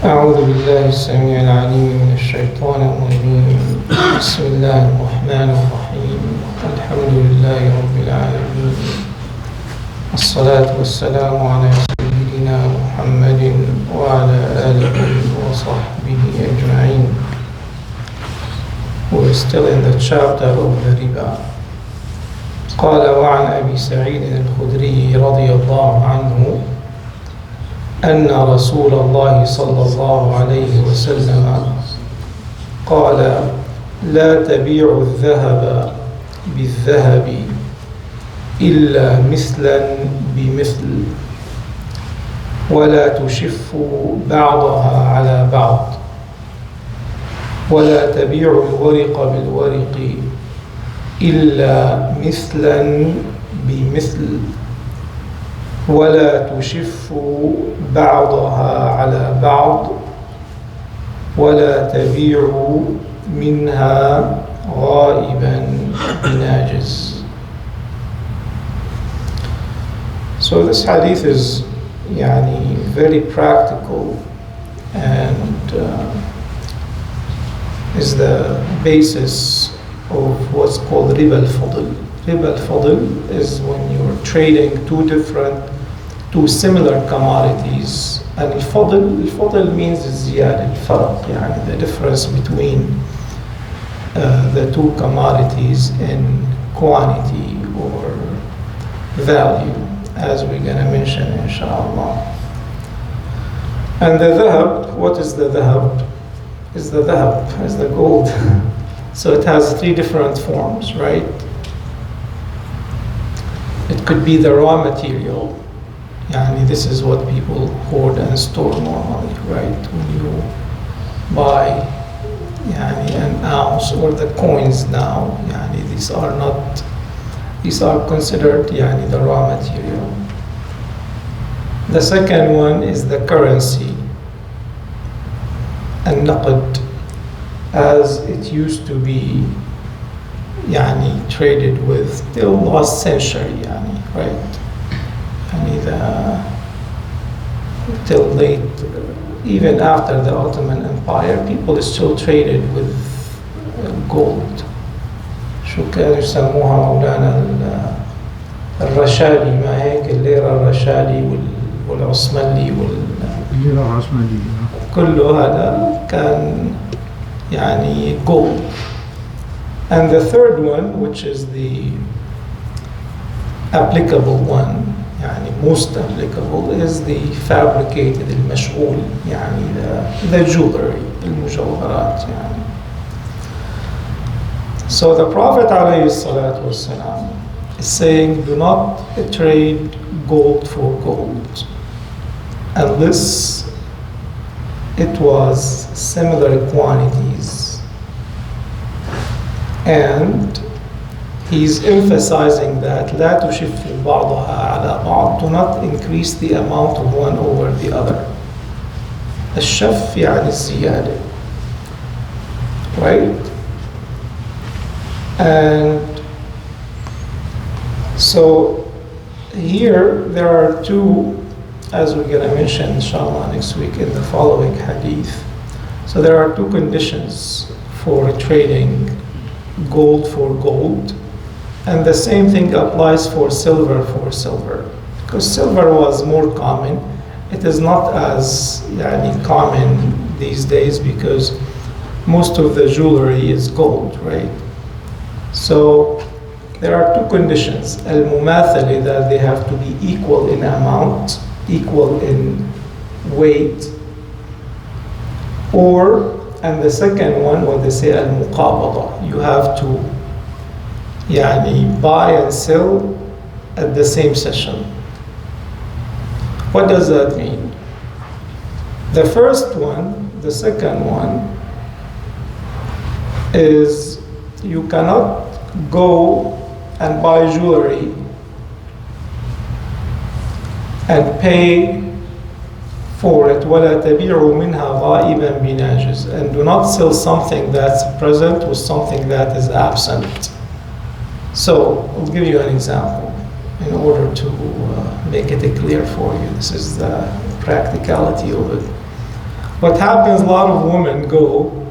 أعوذ بالله السميع العليم من الشيطان الرجيم. بسم الله الرحمن الرحيم. الحمد لله رب العالمين، الصلاة والسلام على سيدنا محمد وعلى آله وصحبه أجمعين. We're still in the chapter of the Riba. قال وعن أبي سعيد الخدري رضي الله عنه أن رسول الله صلى الله عليه وسلم قال لا تبيعوا الذهب بالذهب إلا مثلا بمثل ولا تشفوا بعضها على بعض ولا تبيعوا الورق بالورق إلا مثلا بمثل ولا تشفوا بعضها على بعض ولا تبيعوا منها غائبا بناجز. So this hadith is very practical and is the basis of what's called Riba al-Fadl. Riba al-Fadl is when you're trading two similar commodities, and al-Fadl means ziyad al-farq, the difference between the two commodities in quantity or value, as we're going to mention inshallah. And the dhahab, what is the dhahab? Is the gold. So it has three different forms, right? It could be the raw material. This is what people hoard and store normally, right? When you buy an ounce or the coins now, these are considered the raw material. The second one is the currency, and naqd, as it used to be traded with till last century, right? Till late, even after the Ottoman Empire, people still traded with gold. شو كانوا يسموها مولانا الرشالي، ما هيك الليرة الرشالي والعثماني الليرة العثمانية كله هذا كان gold. And the third one, which is the applicable one, most applicable, is the fabricated المشغول, the jewelry, المجوهرات. So the Prophet ﷺ is saying, do not trade gold for gold unless it was similar quantities. And he's emphasizing that لا تشفوا بعضها على بعض, do not increase the amount of one over the other. الشف الزيادة, right? And so here there are two, as we're going to mention inshallah next week in the following hadith. So there are two conditions for trading gold for gold, and the same thing applies for silver, because silver was more common. It is not as common these days because most of the jewelry is gold, right? So there are two conditions: al-mumathali, that they have to be equal in amount, equal in weight, and the second one, what they say, al-muqabada, you have to buy and sell at the same session. What does that mean? The first one, the second one, is you cannot go and buy jewelry and pay for it, وَلَا تَبِيعُوا مِنْهَا غَائِبًا بِنَاجِزٍ, and do not sell something that's present with something that is absent. So I'll give you an example in order to make it clear for you. This is the practicality of it. What happens, a lot of women go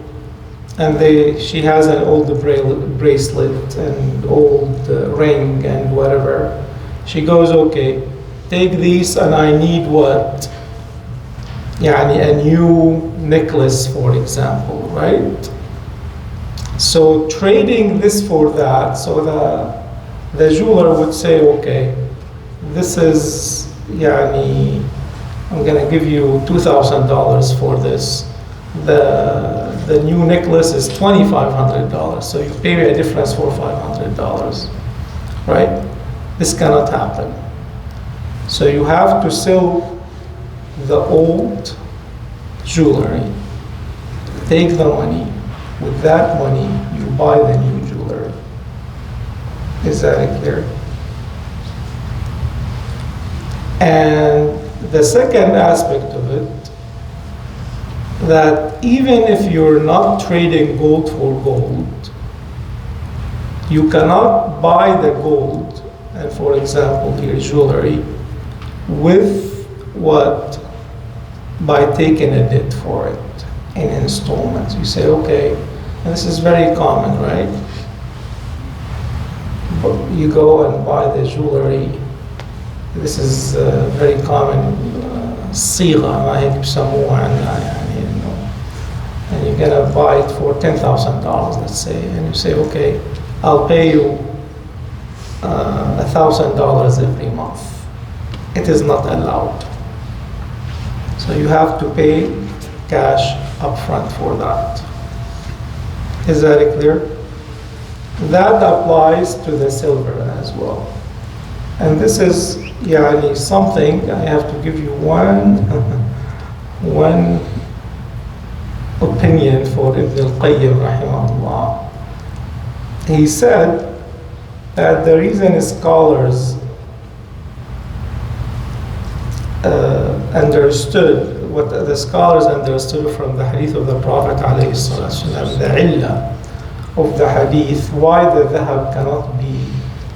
and she has an old bracelet and old ring and whatever. She goes, okay, take these and I need what? يعني a new necklace, for example, right? So trading this for that, so the jeweler would say, okay, this is, يعني, I'm gonna give you $2,000 for this. The new necklace is $2,500, so you pay me a difference for $500, right? This cannot happen. So you have to sell the old jewelry, take the money, with that money you buy the new jewelry. Is that clear? And the second aspect of it, that even if you're not trading gold for gold, you cannot buy the gold, and for example here jewelry, with what? By taking a debt for it in installments. You say, okay, and this is very common, right? But you go and buy the jewelry. This is very common. صيغة ما هيك بسموها عندنا يعني إنه and you're gonna buy it for $10,000, let's say, and you say, okay, I'll pay you $1,000 every month. It is not allowed. So you have to pay cash upfront for that. Is that clear? That applies to the silver as well. And this is يعني something, I have to give you one opinion for Ibn al-Qayyim rahimahullah. He said that the reason scholars understood what the scholars understood from the hadith of the Prophet alayhi salatu wasalam, the illah of the hadith, why the dhahab cannot be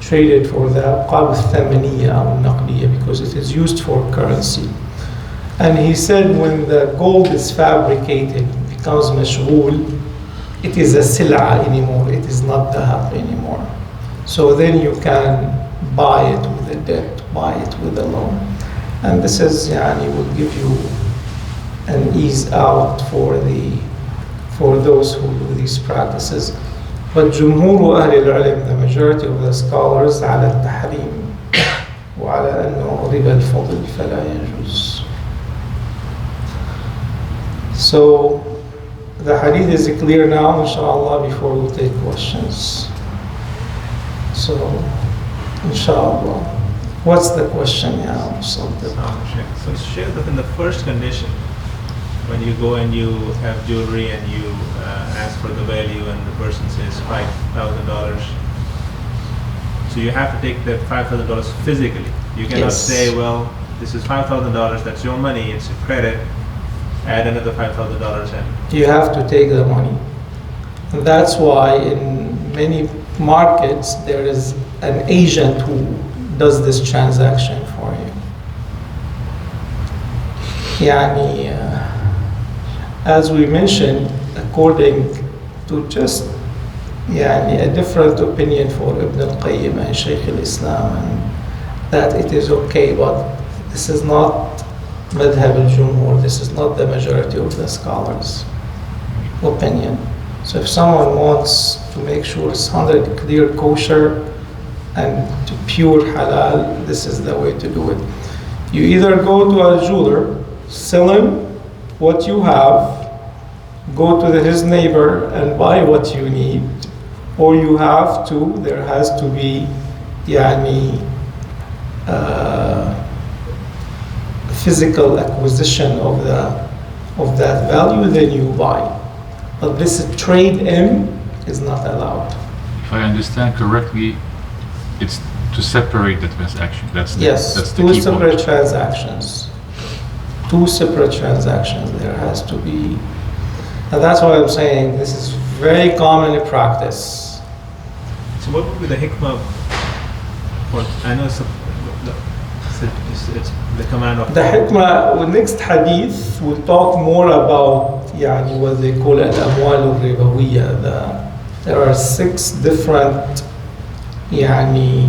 traded for the abqab al-thamaniya or naqliya, because it is used for currency. And he said when the gold is fabricated, it becomes mashghul, it is a sil'a anymore, it is not dhahab anymore. So then you can buy it with a debt, buy it with a loan. And this is, yani, will give you an ease out for those who do these practices. But جمهور أهل العلم, the majority of the scholars, على التحريم وعلى أنه ربا الفضل فلا يجوز. So the hadith is clear now, inshallah, before we take questions. So, inshallah. What's the question now? So share that in the first condition, when you go and you have jewelry and you ask for the value and the person says $5,000, so you have to take that $5,000 physically. You cannot say, well, this is $5,000, that's your money, it's a credit, add another $5,000 and... You have to take the money. And that's why in many markets there is an agent who does this transaction for you. Yani, as we mentioned, according to just yani, a different opinion for Ibn al-Qayyim and Shaykh al-Islam, and that it is okay, but this is not madhab al-jumhur, this is not the majority of the scholars' opinion. So if someone wants to make sure it's 100 clear kosher and to pure halal, this is the way to do it. You either go to a jeweler, sell him what you have, go to his neighbor and buy what you need, or you have to, there has to be yani, physical acquisition of that value, then you buy. But this trade-in is not allowed. If I understand correctly, it's to separate the transaction. That's the two key separate point. transactions. Two separate transactions there has to be. And that's why I'm saying this is very common in practice. So what would be the hikmah for, I know it's the command of The hikmah, the next hadith will talk more about يعني what they call الأموال الربوية. There are 6 different يعني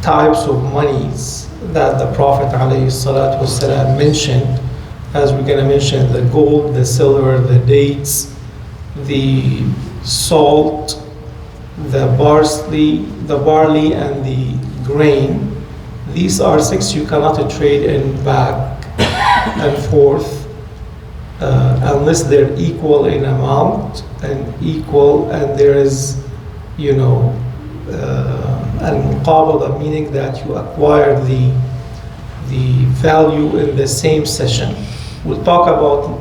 types of monies that the Prophet ﷺ mentioned. As we're going to mention, the gold, the silver, the dates, the salt, the barley, and the grain. These are 6 you cannot trade in back and forth unless they're equal in amount and there is, al-muqabala, meaning that you acquire the value in the same session. We'll talk about,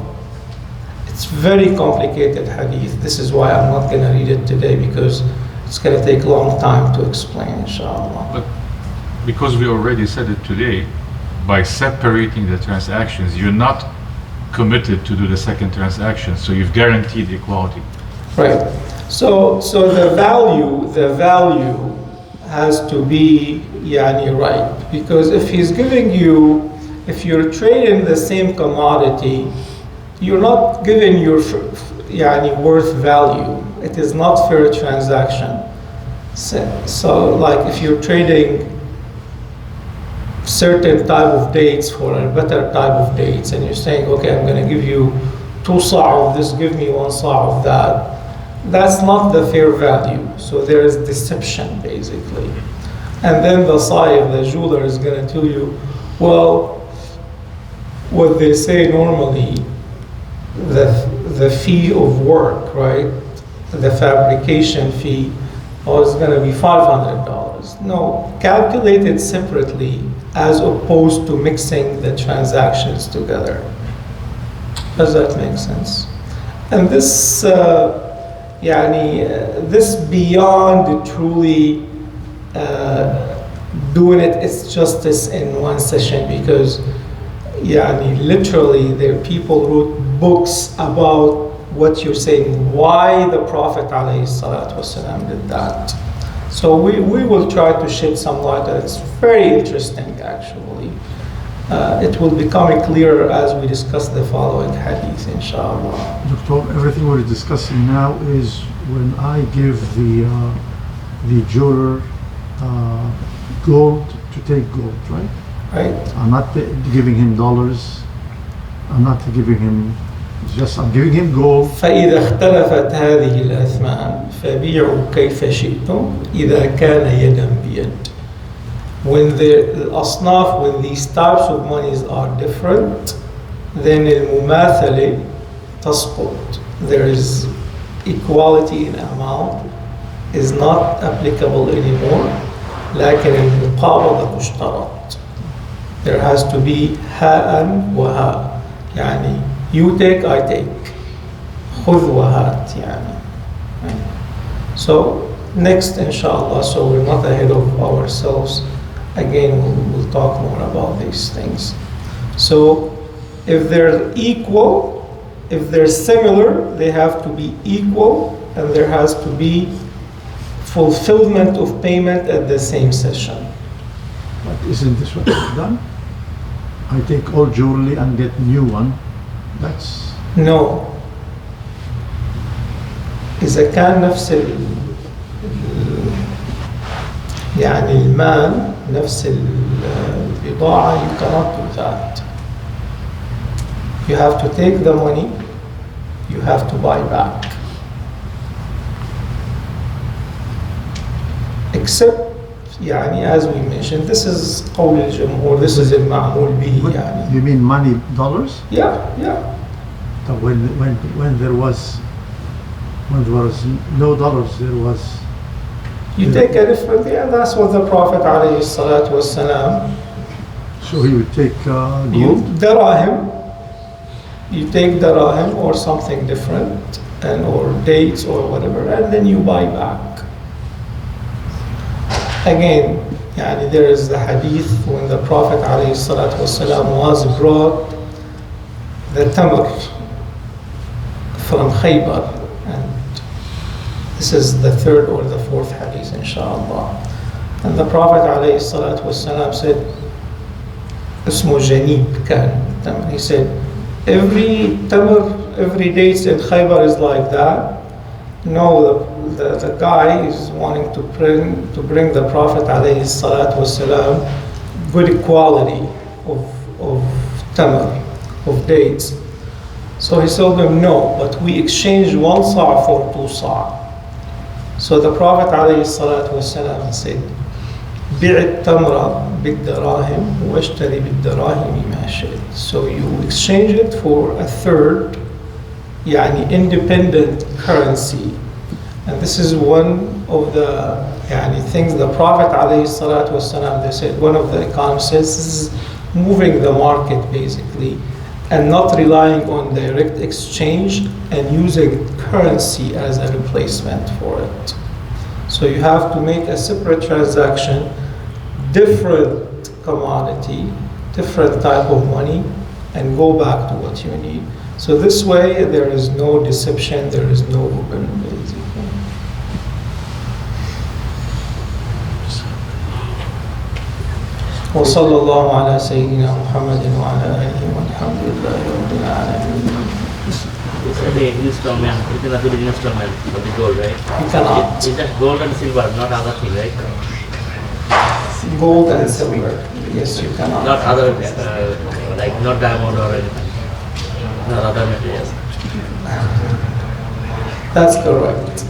it's very complicated hadith. This is why I'm not going to read it today because it's going to take a long time to explain, inshallah. But because we already said it today, by separating the transactions, you're not committed to do the second transaction, so you've guaranteed equality. Right. So the value has to be right, because if you're trading the same commodity, you're not giving your worth value. It is not fair transaction. So like if you're trading certain type of dates for a better type of dates, and you're saying, okay, I'm going to give you 2 sa' of this, give me 1 sa' of that. That's not the fair value. So there is deception, basically. And then the sa'ib, the jeweler, is going to tell you, well, what they say normally, the fee of work, right? The fabrication fee is going to be $500. No, calculated separately as opposed to mixing the transactions together. Does that make sense? And this, this beyond truly doing it's justice in one session, because literally there are people wrote books about what you're saying, why the Prophet ﷺ did that. So we will try to shed some light, and it's very interesting actually. It will become clearer as we discuss the following hadith, inshallah. Doctor, everything we're discussing now is when I give the jeweler gold to take gold, right? Right? I'm not giving him dollars. I'm not giving him, I'm giving him gold. فإذا اختلفت هذه الأثمان فبيعوا كيف شئتم إذا كان يدا بيد. When the asnaf, when these types of monies are different, then المماثلة تسقط. There is equality in amount is not applicable anymore. لكن المقابضة تشترط. There has to be هاء وهاء. You take, I take. خذ وهات So next, inshallah, so we're not ahead of ourselves. Again, we'll talk more about these things. So if they're equal, if they're similar, they have to be equal, and there has to be fulfillment of payment at the same session. But isn't this what I've done? I take old jewelry and get new one. That's No. إذا كان نفس المال نفس البضاعة, you cannot do that. You have to take the money, you have to buy back. Except as we mentioned, this is قول الجمهور, this is المعمول به You mean money, dollars? Yeah. So when there was no dollars, there was. You take a different, that's what the Prophet ﷺ. So he would take gold. You take darahim or something different, or dates or whatever, and then you buy back. Again, there is the hadith when the Prophet ﷺ was brought the tamr from Khaybar, and this is the 3rd or the 4th hadith, inshallah. And the Prophet ﷺ said, اسمه جنيب كان. He said, every tamr, every dates in Khaybar is like that. No, the guy is wanting to bring the Prophet ﷺ good quality of tamr, of dates. So he told them, no, but we exchange 1 sa' for 2 sa'. So the Prophet ﷺ said, بيع التمر بالدراهم واشتري بالدراهم ما شئت. So you exchange it for a third, يعني independent currency. And this is one of the things the Prophet ﷺ, they said, one of the economists says, this is moving the market basically, and not relying on direct exchange and using currency as a replacement for it. So you have to make a separate transaction, different commodity, different type of money, and go back to what you need. So this way there is no deception, there is no basically. وصلى الله على سيدنا محمد وعلى آله والحمد لله رب العالمين. You said the instrument, you cannot do the instrument of the gold, right? You cannot. It's just gold and silver, not other thing, right? Gold and silver. Yes, you cannot. Not other, like not diamond or anything. Not other materials. That's correct.